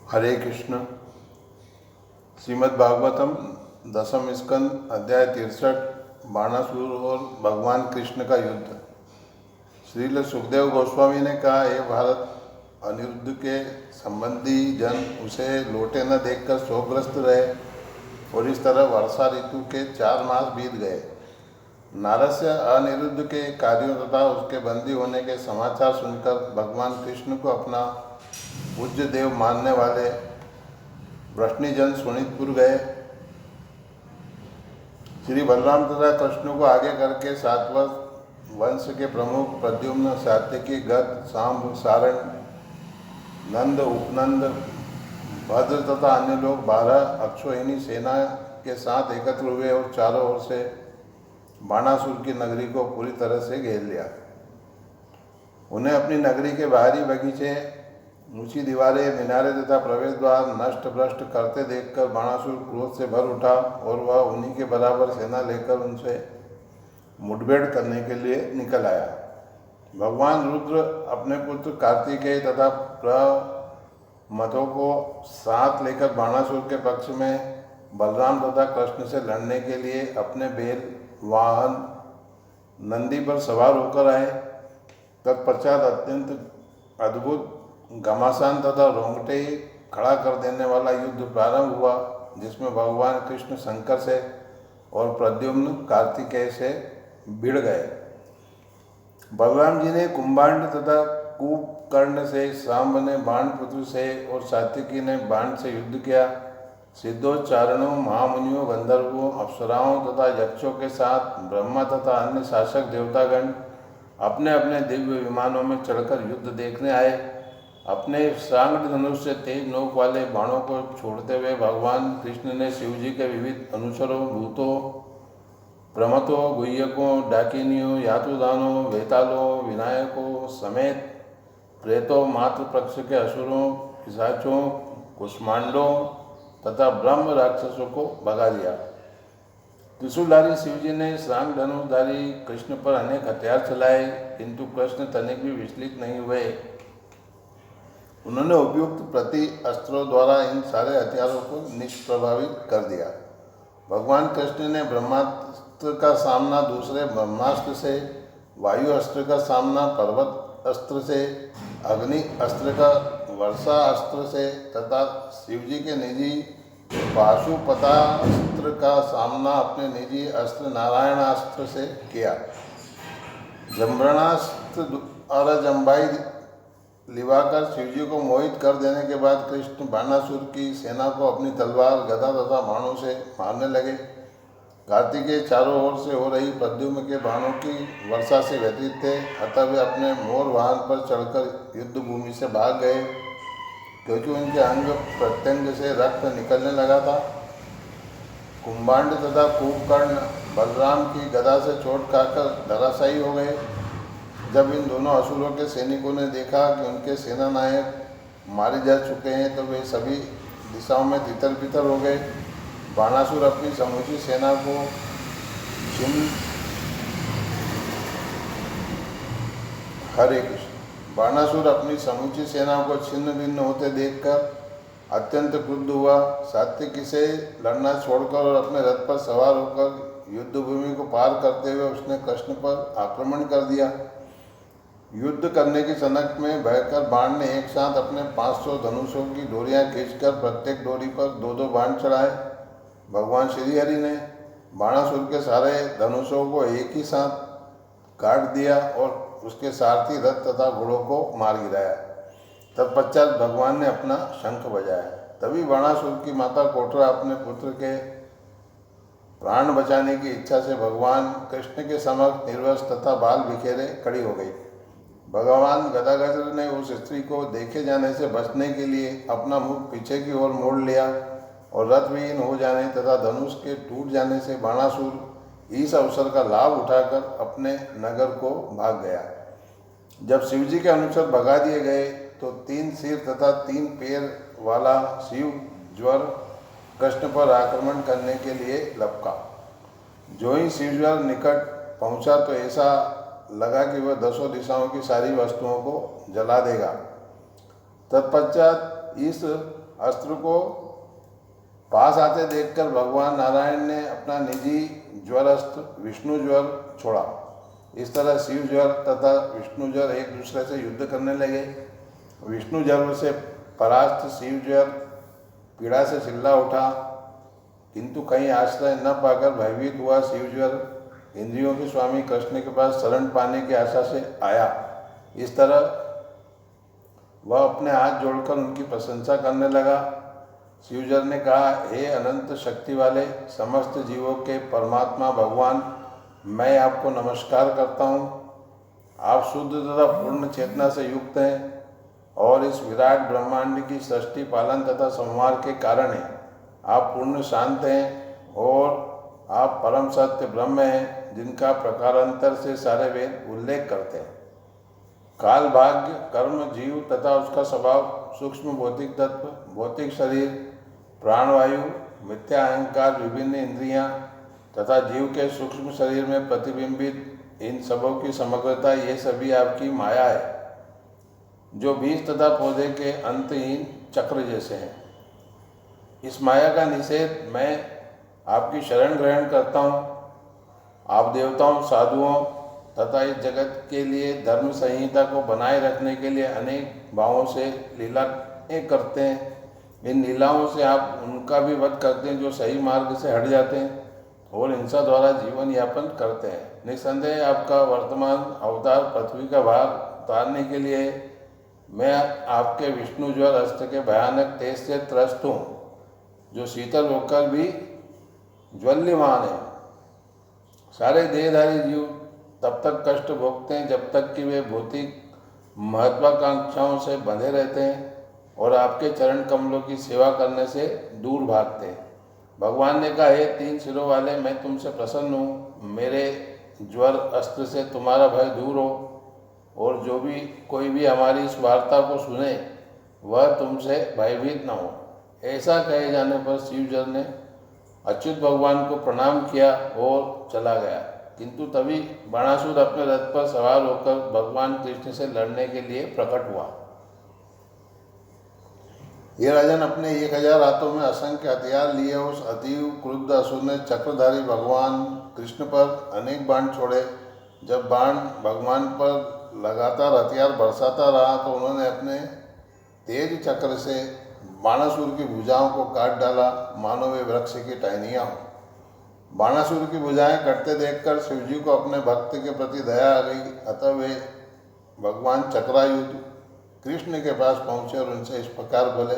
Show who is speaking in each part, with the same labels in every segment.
Speaker 1: हरे कृष्ण। श्रीमद् भागवतम दसम स्कंद अध्याय 63 बाणासुर और भगवान कृष्ण का युद्ध। श्रील सुखदेव गोस्वामी ने कहा, हे भारत, अनिरुद्ध के संबंधी जन उसे लौटे न देखकर शोकग्रस्त रहे और इस तरह वर्षा ऋतु के 4 मास बीत गए। नारद से अनिरुद्ध के कार्यों तथा उसके बंदी होने के समाचार सुनकर भगवान कृष्ण को अपना पूज्य देव मानने वाले वृष्णिजन शोणितपुर गए। श्री बलराम तथा कृष्ण को आगे करके सातवत वंश के प्रमुख प्रद्युम्न, सात्यकी, गद, सांब, सारण, नंद, उपनंद, भद्र तथा अन्य लोग 12 अक्षोहिणी सेना के साथ एकत्र हुए और चारों ओर से बाणासुर की नगरी को पूरी तरह से घेर लिया। उन्हें अपनी नगरी के बाहरी बगीचे, ऊंची दीवारें, मीनारे तथा प्रवेश द्वार नष्ट भ्रष्ट करते देखकर बाणासुर क्रोध से भर उठा और वह उन्हीं के बराबर सेना लेकर उनसे मुठभेड़ करने के लिए निकल आया। भगवान रुद्र अपने पुत्र कार्तिकेय तथा प्रमथों को साथ लेकर बाणासुर के पक्ष में बलराम तथा कृष्ण से लड़ने के लिए अपने बैल वाहन नंदी पर सवार होकर आए। तत्पश्चात अत्यंत अद्भुत, घमासान तथा रोंगटे खड़ा कर देने वाला युद्ध प्रारंभ हुआ, जिसमें भगवान कृष्ण शंकर से और प्रद्युम्न कार्तिकेय से भिड़ गए। बलराम जी ने कुंभांड तथा कूपकर्ण से, सांब ने बाणपुत्र से और सात्यकी ने बाण से युद्ध किया। सिद्धोच्चारणों, महामुनियों, गंधर्वों, अप्सराओं तथा यक्षों के साथ ब्रह्मा तथा अन्य शासक देवतागण अपने अपने दिव्य विमानों में चढ़कर युद्ध देखने आए। अपने सांग धनुष से तेज नोक वाले बाणों को छोड़ते हुए भगवान कृष्ण ने शिव जी के विविध अनुचरों, भूतों, प्रमथों, गुह्यकों, डाकिनियों, यातुदानों, वेतालों, विनायकों समेत प्रेतों, मातृ पक्ष के असुरों, पिशाचों, कुष्मांडों तथा ब्रह्म राक्षसों को भगा दिया। त्रिशूलधारी शिवजी ने सांग धनुषधारी कृष्ण पर अनेक हथियार चलाए, किंतु कृष्ण तनिक भी विचलित नहीं हुए। उन्होंने उपयुक्त प्रति अस्त्रों द्वारा इन सारे हथियारों को निष्प्रभावित कर दिया। भगवान कृष्ण ने ब्रह्मास्त्र का सामना दूसरे ब्रह्मास्त्र से, वायु अस्त्र का सामना पर्वत अस्त्र से, अग्नि अस्त्र का वर्षा अस्त्र से तथा शिवजी के निजी पाशुपतास्त्र का सामना अपने निजी अस्त्र नारायणास्त्र से किया। जम्भरणास्त्र द्वारा जम्बाई लिवाकर शिवजी को मोहित कर देने के बाद कृष्ण बाणासुर की सेना को अपनी तलवार, गदा तथा बाणों से मारने लगे। कार्तिकेय चारों ओर से हो रही प्रद्युम्न के बाणों की वर्षा से व्यतीत थे, अतः वे अपने मोर वाहन पर चढ़कर युद्ध भूमि से भाग गए, क्योंकि उनके अंग प्रत्यंग से रक्त निकलने लगा था। कुंभांड तथा कूपकर्ण बलराम की गदा से चोट खाकर धराशायी हो गए। जब इन दोनों असुरों के सैनिकों ने देखा कि उनके सेना नायक मारे जा चुके हैं, तो वे सभी दिशाओं में तितर बितर हो गए। बाणासुर अपनी समूची सेना को हरे कृष्ण। बाणासुर अपनी समूची सेना को छिन्न भिन्न होते देखकर अत्यंत क्रुद्ध हुआ। सात्यकी से लड़ना छोड़कर और अपने रथ पर सवार होकर युद्ध भूमि को पार करते हुए उसने कृष्ण पर आक्रमण कर दिया। युद्ध करने की सनक में भयंकर बाण ने एक साथ अपने 500 धनुषों की डोरियां खींचकर प्रत्येक डोरी पर 2-2 बाण चढ़ाए। भगवान श्रीहरि ने बाणासुर के सारे धनुषों को एक ही साथ काट दिया और उसके सारथी, रथ तथा घोड़ों को मार गिराया। तत्पश्चात भगवान ने अपना शंख बजाया। तभी बाणासुर की माता कोटरा अपने पुत्र के प्राण बचाने की इच्छा से भगवान कृष्ण के समक्ष निर्वस्त्र तथा बाल बिखेरे खड़ी हो गई। भगवान गदागज ने उस स्त्री को देखे जाने से बचने के लिए अपना मुख पीछे की ओर मोड़ लिया और रथ विहीन हो जाने तथा धनुष के टूट जाने से बाणासुर इस अवसर का लाभ उठाकर अपने नगर को भाग गया। जब शिवजी के अनुचर भगा दिए गए तो 3 सिर तथा 3 पैर वाला शिव ज्वर कृष्ण पर आक्रमण करने के लिए लपका। जो ही शिवज्वर निकट पहुंचा तो ऐसा लगा कि वह 10 दिशाओं की सारी वस्तुओं को जला देगा। तत्पश्चात इस अस्त्र को पास आते देखकर भगवान नारायण ने अपना निजी ज्वर अस्त्र विष्णु ज्वर छोड़ा। इस तरह शिव ज्वर तथा विष्णु ज्वर एक दूसरे से युद्ध करने लगे। विष्णु ज्वर से परास्त शिव ज्वर पीड़ा से चिल्ला उठा, किंतु कहीं आश्रय न पाकर भयभीत हुआ शिव ज्वर इंद्रियों के स्वामी कृष्ण के पास शरण पाने की आशा से आया। इस तरह वह अपने हाथ जोड़कर उनकी प्रशंसा करने लगा। शिवजर ने कहा, हे अनंत शक्ति वाले समस्त जीवों के परमात्मा भगवान, मैं आपको नमस्कार करता हूँ। आप शुद्ध तथा पूर्ण चेतना से युक्त हैं और इस विराट ब्रह्मांड की सृष्टि पालन तथा संहार के कारण हैं। आप पूर्ण शांत हैं और आप परम सत्य ब्रह्म हैं, जिनका प्रकारांतर से सारे वेद उल्लेख करते हैं। काल, भाग्य, कर्म, जीव तथा उसका स्वभाव, सूक्ष्म भौतिक तत्व, भौतिक शरीर, प्राणवायु, मिथ्या अहंकार, विभिन्न इंद्रियां तथा जीव के सूक्ष्म शरीर में प्रतिबिंबित इन सबों की समग्रता, ये सभी आपकी माया है, जो बीज तथा पौधे के अंतहीन चक्र जैसे हैं। इस माया का निषेध मैं आपकी शरण ग्रहण करता हूँ। आप देवताओं, साधुओं तथा इस जगत के लिए धर्म संहिता को बनाए रखने के लिए अनेक भावों से लीलाएं करते हैं। इन लीलाओं से आप उनका भी वध करते हैं जो सही मार्ग से हट जाते हैं और हिंसा द्वारा जीवन यापन करते हैं। निस्संदेह आपका वर्तमान अवतार पृथ्वी का भार उतारने के लिए। मैं आपके विष्णु ज्वर अस्त्र के भयानक तेज से त्रस्त हूँ, जो शीतल होकर भी ज्वल्यमान है। सारे देहधारी जीव तब तक कष्ट भोगते हैं जब तक कि वे भौतिक महत्वाकांक्षाओं से बंधे रहते हैं और आपके चरण कमलों की सेवा करने से दूर भागते हैं। भगवान ने कहा, हे 3 सिरों वाले, मैं तुमसे प्रसन्न हूँ। मेरे ज्वर अस्त्र से तुम्हारा भय दूर हो और जो भी कोई भी हमारी इस वार्ता को सुने वह तुमसे भयभीत न हो। ऐसा कहे जाने पर शिवजर ने अच्युत भगवान को प्रणाम किया और चला गया। किंतु तभी बाणासुर अपने रथ पर सवार होकर भगवान कृष्ण से लड़ने के लिए प्रकट हुआ। ये राजन, अपने 1000 हाथों में असंख्य हथियार लिए उस अतीव क्रुद्ध असुर ने चक्रधारी भगवान कृष्ण पर अनेक बाण छोड़े। जब बाण भगवान पर लगातार हथियार बरसाता रहा तो उन्होंने अपने तेज चक्र से बाणासुर की भुजाओं को काट डाला, मानो वे वृक्ष की टहनियाँ हों। बाणासुर की भुजाएं कटते देखकर शिवजी को अपने भक्त के प्रति दया आ गई। अतः वे भगवान चक्रायुध कृष्ण के पास पहुँचे और उनसे इस प्रकार बोले।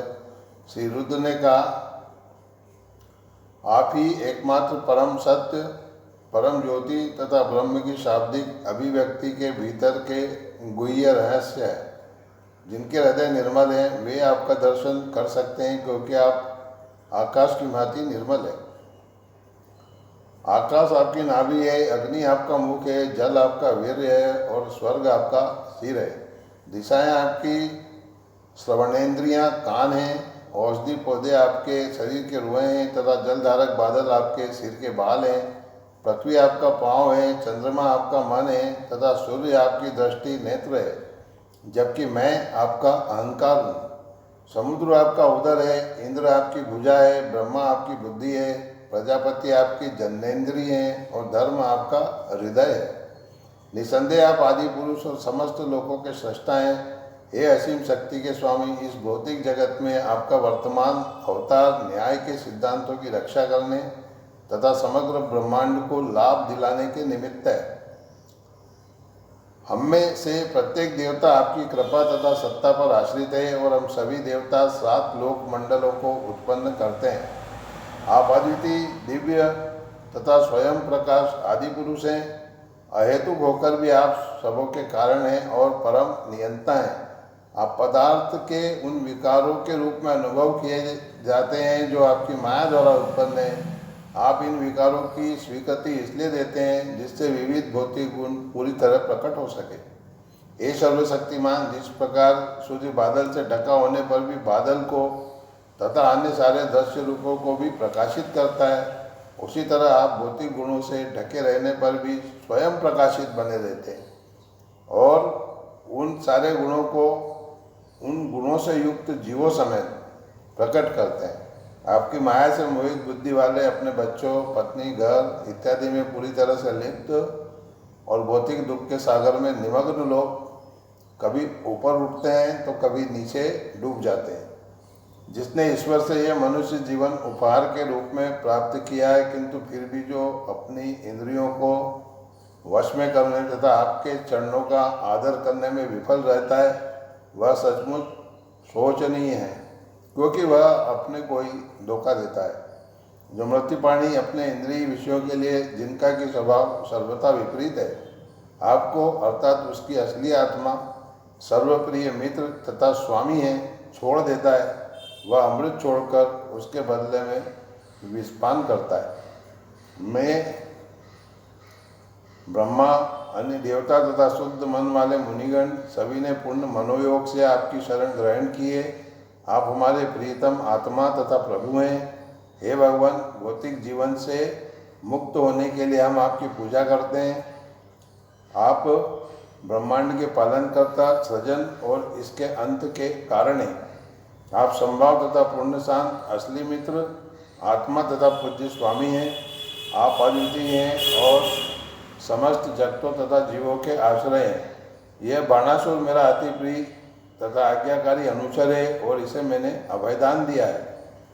Speaker 1: श्री रुद्र ने कहा, आप ही एकमात्र परम सत्य, परम ज्योति तथा ब्रह्म की शाब्दिक अभिव्यक्ति के भीतर के गुह्य रहस्य है। जिनके हृदय निर्मल हैं वे आपका दर्शन कर सकते हैं, क्योंकि आप आकाश की भांति निर्मल है। आकाश आपकी नाभि है, अग्नि आपका मुख है, जल आपका वीर्य है और स्वर्ग आपका सिर है। दिशाएं आपकी श्रवणेन्द्रियां कान हैं, औषधि पौधे आपके शरीर के रुएं हैं तथा जलधारक बादल आपके सिर के बाल हैं। पृथ्वी आपका पाँव है, चंद्रमा आपका मन है तथा सूर्य आपकी दृष्टि नेत्र है, जबकि मैं आपका अहंकार हूँ। समुद्र आपका उदर है, इंद्र आपकी भुजा है, ब्रह्मा आपकी बुद्धि है, प्रजापति आपकी जन्नेन्द्रिय है और धर्म आपका हृदय है। निसंदेह आप आदि पुरुष और समस्त लोगों के सृष्टा हैं। हे असीम शक्ति के स्वामी, इस भौतिक जगत में आपका वर्तमान अवतार न्याय के सिद्धांतों की रक्षा करने तथा समग्र ब्रह्मांड को लाभ दिलाने के निमित्त है। हम में से प्रत्येक देवता आपकी कृपा तथा सत्ता पर आश्रित है और हम सभी देवता 7 लोक मंडलों को उत्पन्न करते हैं। आप अद्वितीय, दिव्य तथा स्वयं प्रकाश आदि पुरुष हैं। अहेतुक होकर भी आप सबों के कारण हैं और परम नियंता हैं। आप पदार्थ के उन विकारों के रूप में अनुभव किए जाते हैं जो आपकी माया द्वारा उत्पन्न हैं। आप इन विकारों की स्वीकृति इसलिए देते हैं जिससे विविध भौतिक गुण पूरी तरह प्रकट हो सके। हे सर्वशक्तिमान, जिस प्रकार सूर्य बादल से ढका होने पर भी बादल को तथा अन्य सारे दृश्य रूपों को भी प्रकाशित करता है, उसी तरह आप भौतिक गुणों से ढके रहने पर भी स्वयं प्रकाशित बने रहते हैं और उन सारे गुणों को उन गुणों से युक्त जीवों समेत प्रकट करते हैं। आपकी माया से मोहित बुद्धि वाले अपने बच्चों, पत्नी, घर इत्यादि में पूरी तरह से लिप्त और भौतिक दुख के सागर में निमग्न लोग कभी ऊपर उठते हैं तो कभी नीचे डूब जाते हैं। जिसने ईश्वर से यह मनुष्य जीवन उपहार के रूप में प्राप्त किया है, किंतु फिर भी जो अपनी इंद्रियों को वश में करने तथा आपके चरणों का आदर करने में विफल रहता है, वह सचमुच शोचनीय है, क्योंकि वह अपने को ही धोखा देता है। जो मृत्युपाणी अपने इंद्रिय विषयों के लिए, जिनका कि स्वभाव सर्वथा विपरीत है, आपको अर्थात उसकी असली आत्मा, सर्वप्रिय मित्र तथा स्वामी है, छोड़ देता है, वह अमृत छोड़कर उसके बदले में विषपान करता है। मैं, ब्रह्मा, अन्य देवता तथा शुद्ध मन वाले मुनिगण सभी ने पूर्ण मनोयोग से आपकी शरण ग्रहण की है। आप हमारे प्रियतम आत्मा तथा प्रभु हैं। हे भगवान, भौतिक जीवन से मुक्त होने के लिए हम आपकी पूजा करते हैं। आप ब्रह्मांड के पालनकर्ता, सृजन और इसके अंत के कारण हैं। आप संभाव तथा पूर्ण शांत असली मित्र, आत्मा तथा पूज्य स्वामी हैं। आप अद्वितीय हैं और समस्त जगतों तथा जीवों के आश्रय हैं। यह बाणासुर मेरा अति प्रिय तथा आज्ञाकारी अनुचर है और इसे मैंने अभयदान दिया है।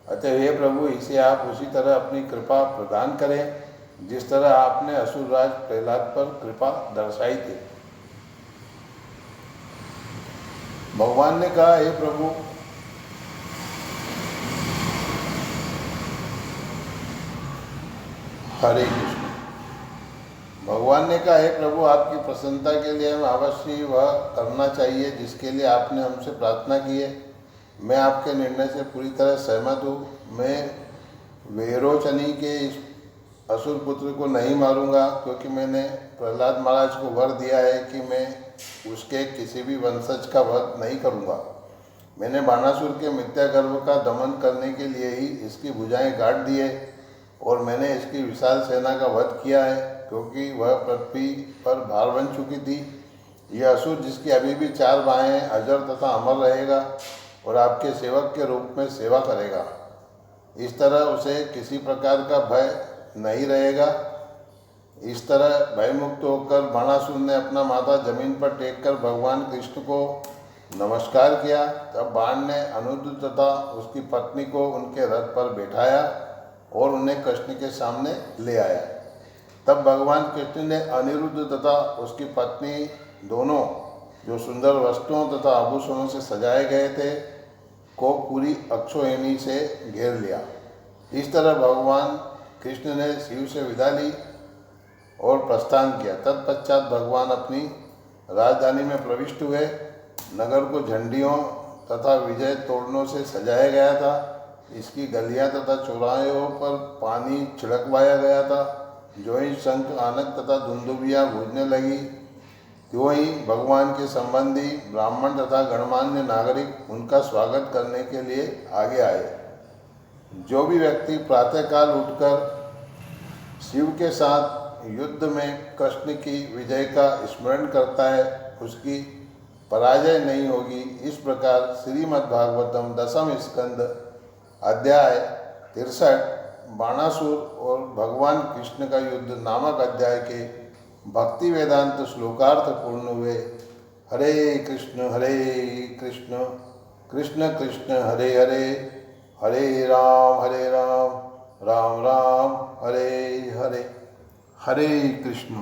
Speaker 1: अतः हे प्रभु, इसे आप उसी तरह अपनी कृपा प्रदान करें जिस तरह आपने असुरराज प्रहलाद पर कृपा दर्शाई थी। भगवान ने कहा, हे प्रभु, हरे कृष्ण। भगवान ने कहा, हे प्रभु, आपकी प्रसन्नता के लिए हम अवश्य वह करना चाहिए जिसके लिए आपने हमसे प्रार्थना की है। मैं आपके निर्णय से पूरी तरह सहमत हूँ। मैं वेरोचनी के इस असुर पुत्र को नहीं मारूंगा, क्योंकि मैंने प्रहलाद महाराज को वर दिया है कि मैं उसके किसी भी वंशज का वध नहीं करूंगा। मैंने बाणासुर के मिथ्या गर्व का दमन करने के लिए ही इसकी भुजाएं काट दी है और मैंने इसकी विशाल सेना का वध किया है, क्योंकि वह पृथ्वी पर भार बन चुकी थी। यह असुर, जिसकी अभी भी 4 बाहें हैं, अजर तथा अमर रहेगा और आपके सेवक के रूप में सेवा करेगा। इस तरह उसे किसी प्रकार का भय नहीं रहेगा। इस तरह भयमुक्त होकर बाणासुर ने अपना माथा जमीन पर टेक कर भगवान कृष्ण को नमस्कार किया। तब बाण ने अनिरुद्ध तथा उसकी पत्नी को उनके रथ पर बैठाया और उन्हें कृष्ण के सामने ले आया। तब भगवान कृष्ण ने अनिरुद्ध तथा उसकी पत्नी दोनों, जो सुंदर वस्त्रों तथा आभूषणों से सजाए गए थे, को पूरी अक्षोहिणी से घेर लिया। इस तरह भगवान कृष्ण ने शिव से विदा ली और प्रस्थान किया। तत्पश्चात भगवान अपनी राजधानी में प्रविष्ट हुए। नगर को झंडियों तथा विजय तोरणों से सजाया गया था। इसकी गलियां तथा चौराहों पर पानी छिड़कवाया गया था। जो ही शंख, आनक तथा दुंदुभियाँ गूंजने लगी, त्यों ही भगवान के संबंधी ब्राह्मण तथा गणमान्य नागरिक उनका स्वागत करने के लिए आगे आए। जो भी व्यक्ति प्रातःकाल उठकर शिव के साथ युद्ध में कृष्ण की विजय का स्मरण करता है, उसकी पराजय नहीं होगी। इस प्रकार श्रीमद्भागवतम 10वें स्कंद अध्याय 63 बाणासुर और भगवान कृष्ण का युद्ध नामक अध्याय के भक्ति वेदांत श्लोकार्थ पूर्ण हुए। हरे कृष्ण कृष्ण कृष्ण हरे हरे, हरे राम राम राम हरे हरे। हरे कृष्ण।